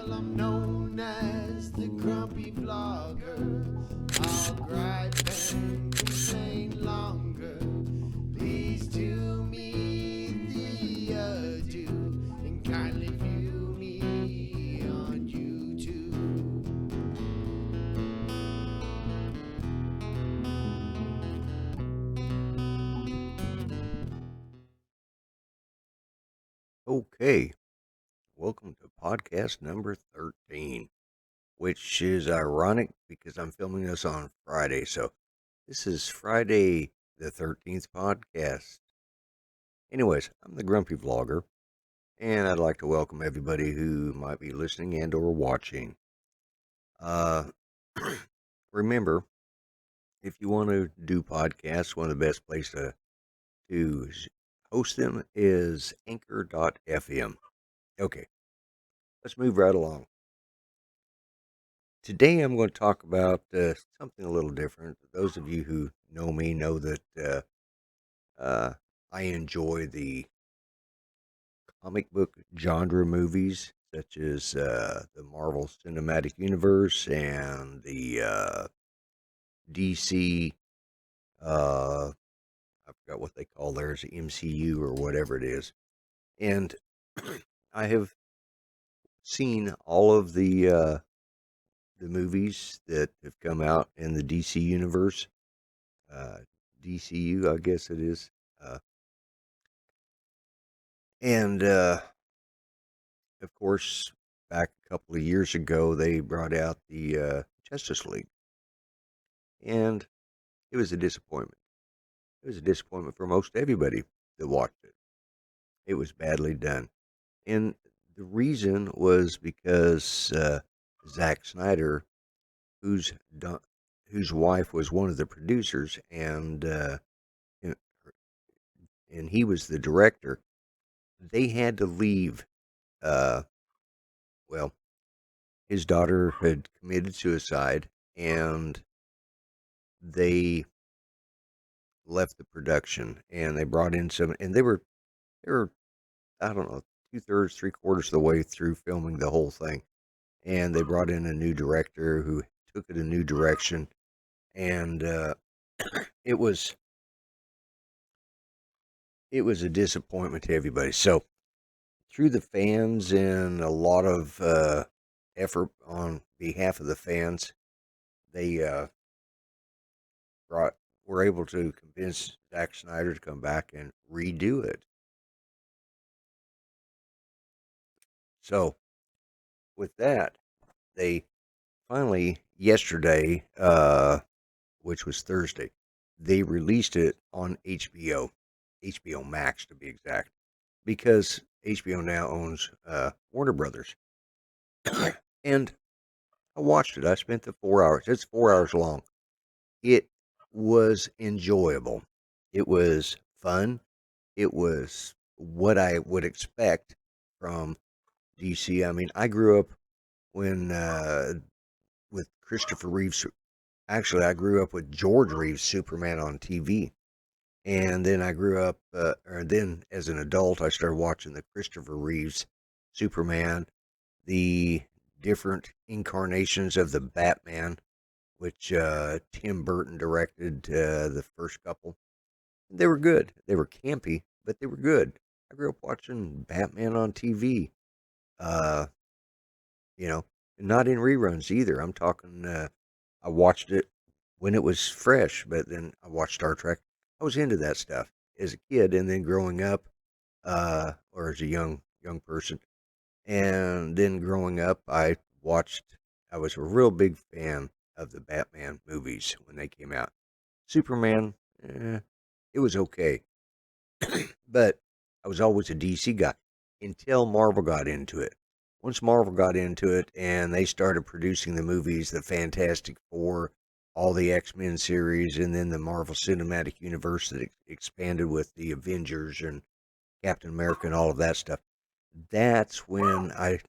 Well, I'm known as the grumpy vlogger. I'll gripe and complain longer. Please do me the adieu and kindly view me on YouTube. Okay, welcome to podcast number 13, which is ironic because I'm filming this on Friday. So this is Friday the 13th podcast. Anyways, I'm the Grumpy Vlogger, and I'd like to welcome everybody who might be listening and or watching. Uh, remember, if you want to do podcasts, one of the best places to host them is anchor.fm. Okay, let's move right along. Today, I'm going to talk about something a little different. Those of you who know me know that I enjoy the comic book genre movies, such as the Marvel Cinematic Universe and the DC. I forgot what they call theirs, MCU or whatever it is. And I have seen all of the movies that have come out in the DC universe. uh, DCU, I guess it is. Uh, and of course, back a couple of years ago, they brought out the Justice League, and it was a disappointment. It was a disappointment for most everybody that watched it. It was badly done, and the reason was because Zack Snyder, whose whose wife was one of the producers, and and he was the director. They had to leave. Uh, well, his daughter had committed suicide, and they left the production, and they brought in some, and they were I don't know, 2/3, 3/4 of the way through filming the whole thing, and they brought in a new director who took it a new direction, and it was it was a disappointment to everybody. So through the fans and a lot of effort on behalf of the fans, they brought were able to convince Zack Snyder to come back and redo it. So with that, they finally yesterday, which was Thursday, they released it on HBO, HBO Max to be exact, because HBO now owns Warner Brothers. And I watched it. I spent the 4 hours. It's 4 hours long. It was enjoyable. It was fun. It was what I would expect from DC. I mean, I grew up when with Christopher Reeves. Actually, I grew up with George Reeves Superman on TV, and then I grew up, or then as an adult, I started watching the Christopher Reeves Superman, the different incarnations of the Batman, which Tim Burton directed the first couple. They were good. They were campy, but they were good. I grew up watching Batman on TV. Uh, you know, not in reruns either. I'm talking. I watched it when it was fresh, but then I watched Star Trek. I was into that stuff as a kid, and then growing up, or as a young person, and then growing up, I watched. I was a real big fan of the Batman movies when they came out. Superman, it was okay, but I was always a DC guy until Marvel got into it. Once Marvel got into it and they started producing the movies, the Fantastic Four, all the X-Men series, and then the Marvel Cinematic Universe that expanded with the Avengers and Captain America and all of that stuff, that's when I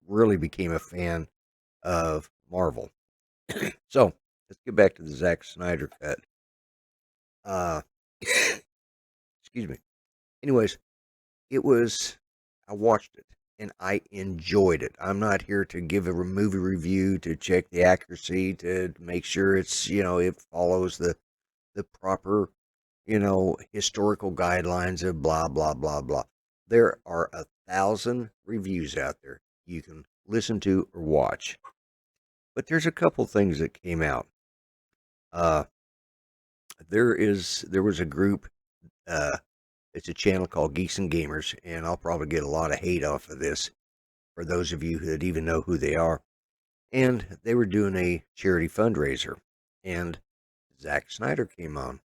really became a fan of Marvel. So let's get back to the Zack Snyder cut. Uh, excuse me. Anyways, it was I watched it, and I enjoyed it. I'm not here to give a movie review to check the accuracy to make sure it's it follows the proper historical guidelines of blah blah blah blah. There are 1,000 reviews out there you can listen to or watch, but there's a couple things that came out. Uh, there was a group. It's a channel called Geeks and Gamers, and I'll probably get a lot of hate off of this for those of you that even know who they are. And they were doing a charity fundraiser, and Zack Snyder came on,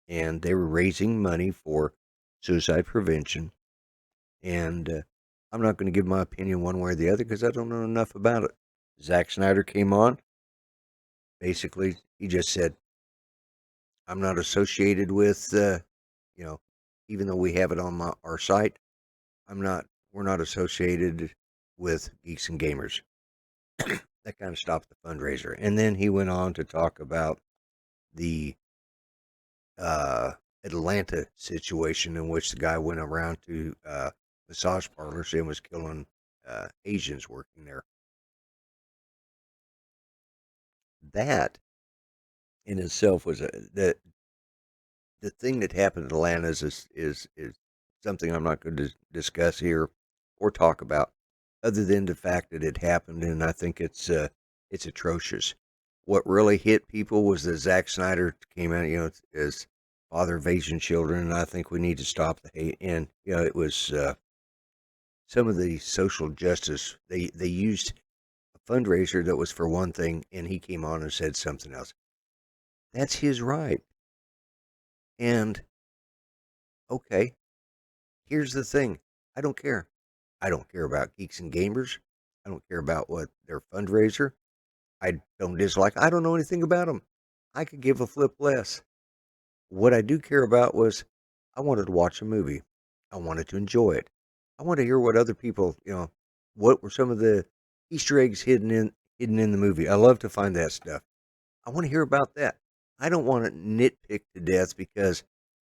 and they were raising money for suicide prevention. And I'm not going to give my opinion one way or the other because I don't know enough about it. Zack Snyder came on. Basically, he just said, I'm not associated with, even though we have it on our site, we're not associated with Geeks and Gamers. That kind of stopped the fundraiser. And then he went on to talk about the Atlanta situation in which the guy went around to massage parlors and was killing Asians working there. That in itself was the thing that happened in Atlanta is something I'm not going to discuss here or talk about, other than the fact that it happened, and I think it's atrocious. What really hit people was that Zack Snyder came out, as father of Asian children, and I think we need to stop the hate. And it was some of the social justice. They used a fundraiser that was for one thing, and he came on and said something else. That's his right. And okay, here's the thing. I don't care. I don't care about Geeks and Gamers. I don't care about what their fundraiser. I don't dislike. I don't know anything about them. I could give a flip less. What I do care about was I wanted to watch a movie. I wanted to enjoy it. I want to hear what other people, what were some of the Easter eggs hidden in the movie. I love to find that stuff. I want to hear about that. I don't want to nitpick to death because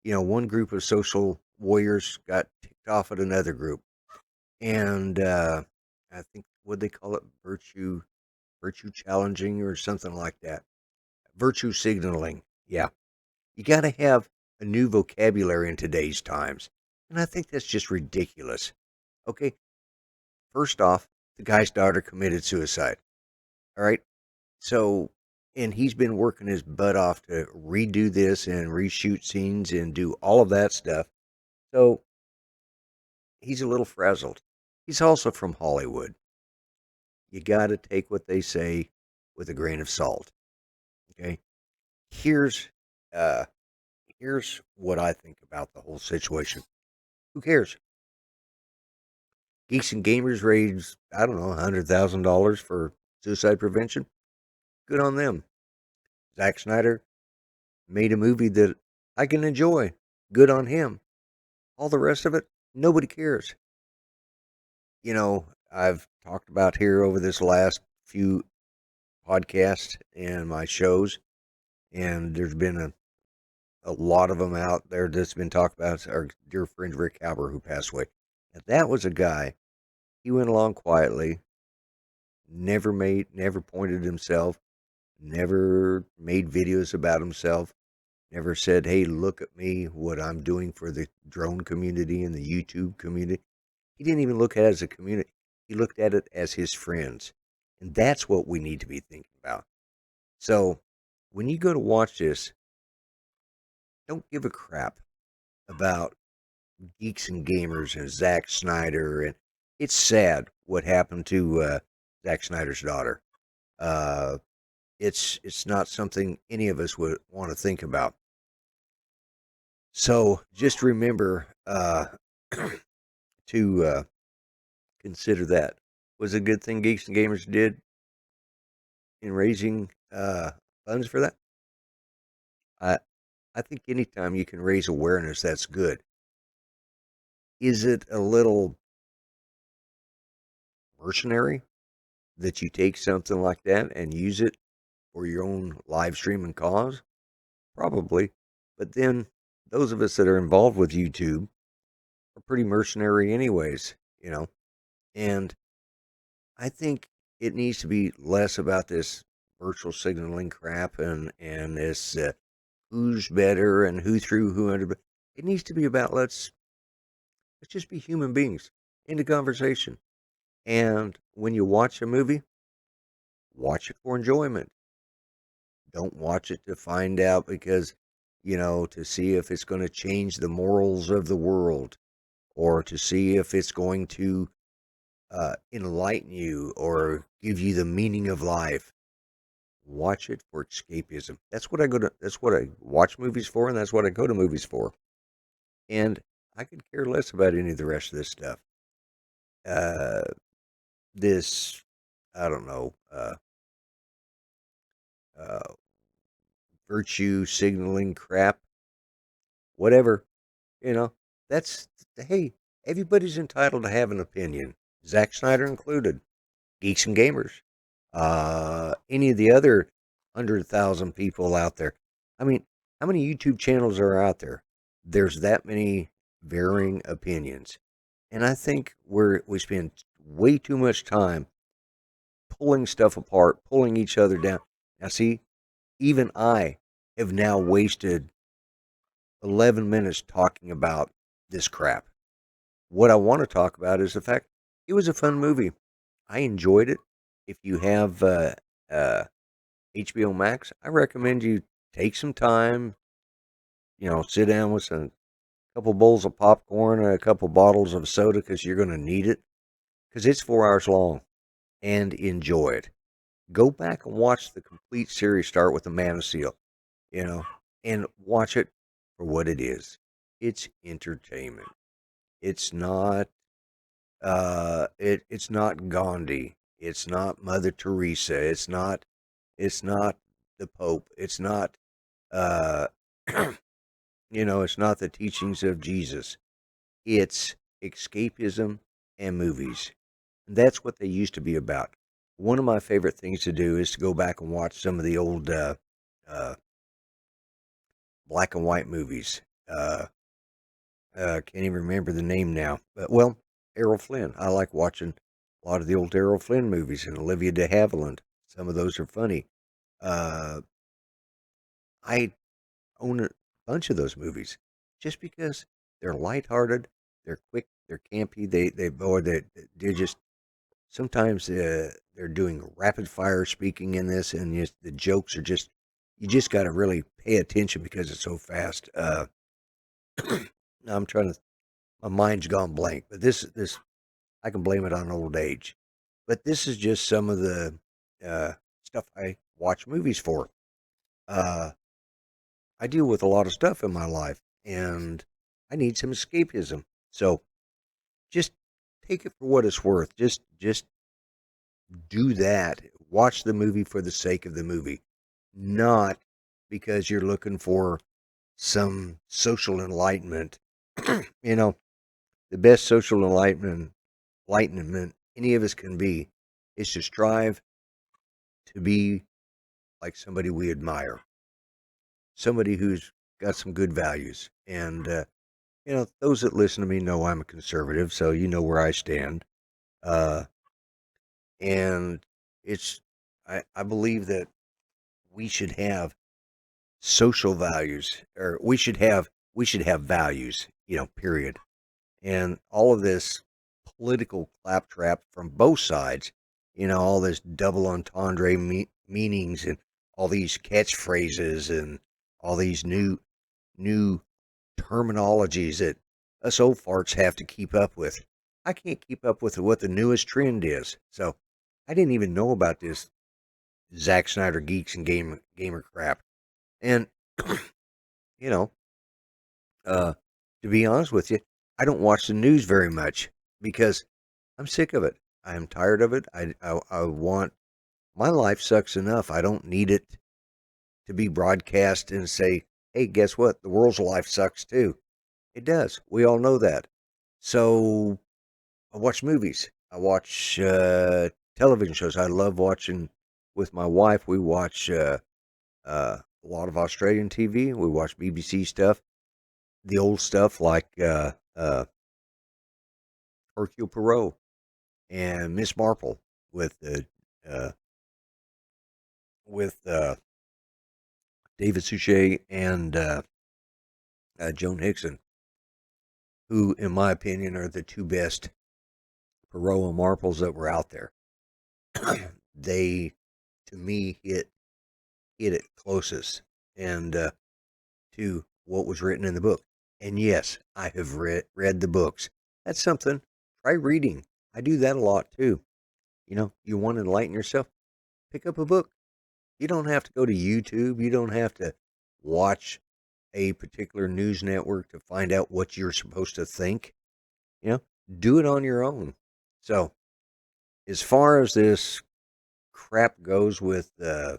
one group of social warriors got ticked off at another group, and I think what they call it, virtue challenging or something like that, virtue signaling. Yeah, you got to have a new vocabulary in today's times, and I think that's just ridiculous. Okay, first off, the guy's daughter committed suicide. All right, so and he's been working his butt off to redo this and reshoot scenes and do all of that stuff. So he's a little frazzled. He's also from Hollywood. You got to take what they say with a grain of salt. Okay. Here's uh here's what I think about the whole situation. Who cares? Geeks and Gamers raised, I don't know, $100,000 for suicide prevention. Good on them. Zack Snyder made a movie that I can enjoy. Good on him. All the rest of it, nobody cares. I've talked about here over this last few podcasts and my shows, and there's been a lot of them out there that's been talked about. Our dear friend Rick Halber, who passed away. Now, that was a guy, he went along quietly, never pointed himself, never made videos about himself, never said, hey, look at me, what I'm doing for the drone community and the YouTube community. He didn't even look at it as a community. He looked at it as his friends. And that's what we need to be thinking about. So when you go to watch this, don't give a crap about Geeks and Gamers and Zack Snyder. And it's sad what happened to Zack Snyder's daughter. Uh, it's not something any of us would want to think about. So just remember to consider that. Was it a good thing Geeks and Gamers did in raising funds for that? I I think anytime you can raise awareness, that's good. Is it a little mercenary that you take something like that and use it for your own live stream and cause? Probably. But then those of us that are involved with YouTube are pretty mercenary anyways, And I think it needs to be less about this virtual signaling crap and this who's better and who threw who under. It needs to be about let's just be human beings in the conversation. And when you watch a movie, watch it for enjoyment. Don't watch it to find out because, to see if it's going to change the morals of the world or to see if it's going to enlighten you or give you the meaning of life. Watch it for escapism. That's what I watch movies for, and that's what I go to movies for. And I could care less about any of the rest of this stuff. Uh, this, I don't know, uh, virtue signaling crap, whatever. You know, that's, hey, everybody's entitled to have an opinion, Zack Snyder included, geeks and gamers, any of the other 100,000 people out there. I mean, how many YouTube channels are out there? There's that many varying opinions. And I think we spend way too much time pulling stuff apart, pulling each other down. Now, see, even I have now wasted 11 minutes talking about this crap. What I want to talk about is the fact it was a fun movie. I enjoyed it. If you have HBO Max, I recommend you take some time, sit down with a couple bowls of popcorn and a couple bottles of soda because you're going to need it because it's 4 hours long and enjoy it. Go back and watch the complete series. Start with the Man of Steel, you know, and watch it for what it is. It's entertainment. It's not it's not Gandhi. It's not Mother Teresa. It's not the Pope. It's not uh it's not the teachings of Jesus. It's escapism and movies. And that's what they used to be about. One of my favorite things to do is to go back and watch some of the old uh, black and white movies. Can't even remember the name now. But, well, Errol Flynn. I like watching a lot of the old Errol Flynn movies and Olivia de Havilland. Some of those are funny. Uh, I own a bunch of those movies just because they're lighthearted, they're quick, they're campy. They're just sometimes they're doing rapid fire speaking in this, and just, the jokes are just you just got to really pay attention because it's so fast. Now I'm trying to my mind's gone blank, but this I can blame it on old age. But this is just some of the stuff I watch movies for. Uh, I deal with a lot of stuff in my life, and I need some escapism. So just take it for what it's worth. Just do that. Watch the movie for the sake of the movie, not because you're looking for some social enlightenment. you know, the best social enlightenment any of us can be is to strive to be like somebody we admire, somebody who's got some good values. And, those that listen to me know I'm a conservative, so you know where I stand. Uh, and it's, I believe that we should have social values, or we should have values, period. And all of this political claptrap from both sides, all this double entendre meanings and all these catchphrases and all these new terminologies that us old farts have to keep up with. I can't keep up with what the newest trend is. So I didn't even know about this Zack Snyder geeks and gamer crap. And you know, uh, to be honest with you, I don't watch the news very much because I'm sick of it. I am tired of it. I want my life sucks enough. I don't need it to be broadcast and say, "Hey, guess what? The world's life sucks too." It does. We all know that. So I watch movies. I watch television shows. I love watching with my wife. We watch a lot of Australian TV. We watch BBC stuff, the old stuff like Hercule Poirot. and Miss Marple with uh, with David Suchet and Joan Hickson, who, in my opinion, are the two best Perot and Marples that were out there. They, to me, hit it closest and to what was written in the book. And yes, I have read the books. That's something. Try reading. I do that a lot too. You want to enlighten yourself? Pick up a book. You don't have to go to YouTube. You don't have to watch a particular news network to find out what you're supposed to think. You know, do it on your own. So, as far as this crap goes with, I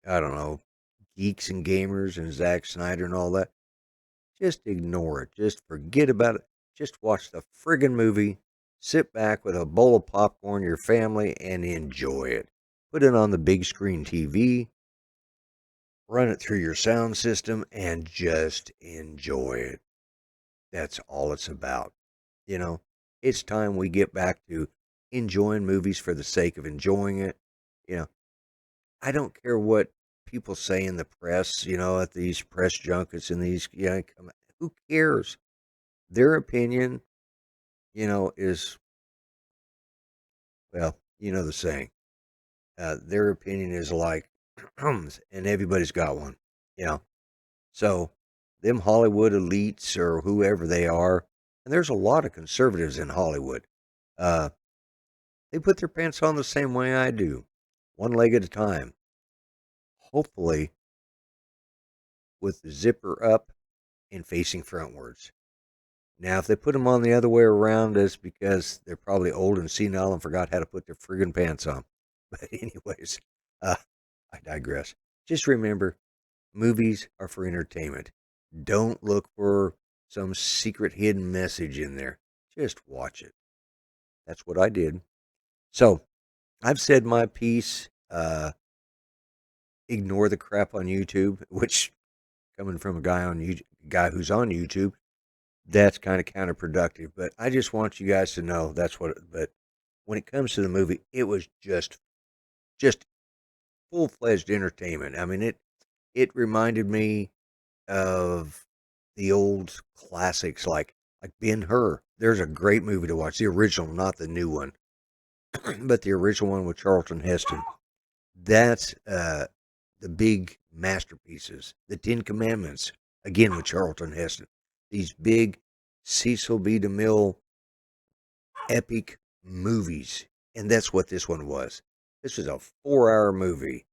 don't know, geeks and gamers and Zack Snyder and all that, just ignore it. Just forget about it. Just watch the friggin' movie. Sit back with a bowl of popcorn, your family, and enjoy it. Put it on the big screen TV, run it through your sound system, and just enjoy it. That's all it's about. You know, it's time we get back to enjoying movies for the sake of enjoying it. You know, I don't care what people say in the press, at these press junkets and these, who cares? Their opinion, is, well, the saying. Their opinion is like, and everybody's got one, you know. So, them Hollywood elites or whoever they are, and there's a lot of conservatives in Hollywood. Uh, they put their pants on the same way I do, one leg at a time. Hopefully, with the zipper up and facing frontwards. Now, if they put them on the other way around, it's because they're probably old and senile and forgot how to put their friggin' pants on. But anyways, uh, I digress. Just remember, movies are for entertainment. Don't look for some secret hidden message in there. Just watch it. That's what I did. So, I've said my piece. Ignore the crap on YouTube, which coming from a guy who's on YouTube, that's kind of counterproductive. But I just want you guys to know that's what. But when it comes to the movie, it was just full fledged entertainment. I mean, it reminded me of the old classics like Ben-Hur. There's a great movie to watch, the original, not the new one, but the original one with Charlton Heston. That's the big masterpieces. The Ten Commandments, again with Charlton Heston. These big Cecil B. DeMille epic movies. And that's what this one was. This was a 4-hour movie.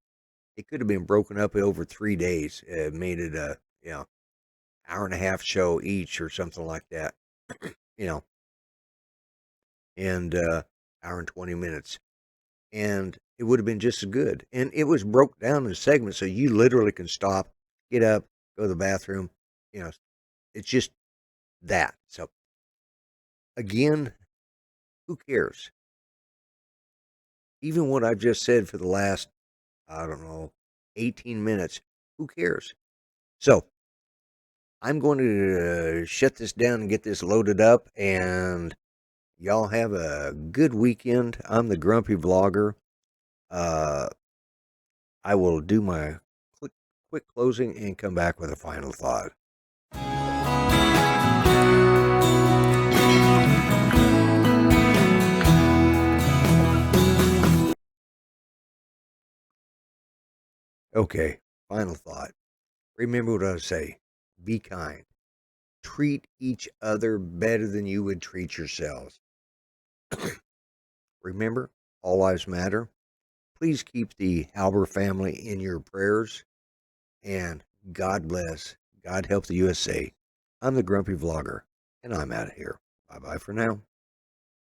It could have been broken up over 3 days. Made it a, hour and a half show each or something like that. you know, and hour and 20 minutes. And it would have been just as good. And it was broke down in segments, so you literally can stop, get up, go to the bathroom. It's just that. So, again, who cares? Even what I've just said for the last, I don't know, 18 minutes, who cares? So, I'm going to shut this down and get this loaded up, and y'all have a good weekend. I'm the Grumpy Vlogger. I will do my quick closing and come back with a final thought. Okay, final thought. Remember what I say. Be kind. Treat each other better than you would treat yourselves. Remember, all lives matter. Please keep the Halber family in your prayers. And God bless. God help the USA. I'm the Grumpy Vlogger, and I'm out of here. Bye-bye for now.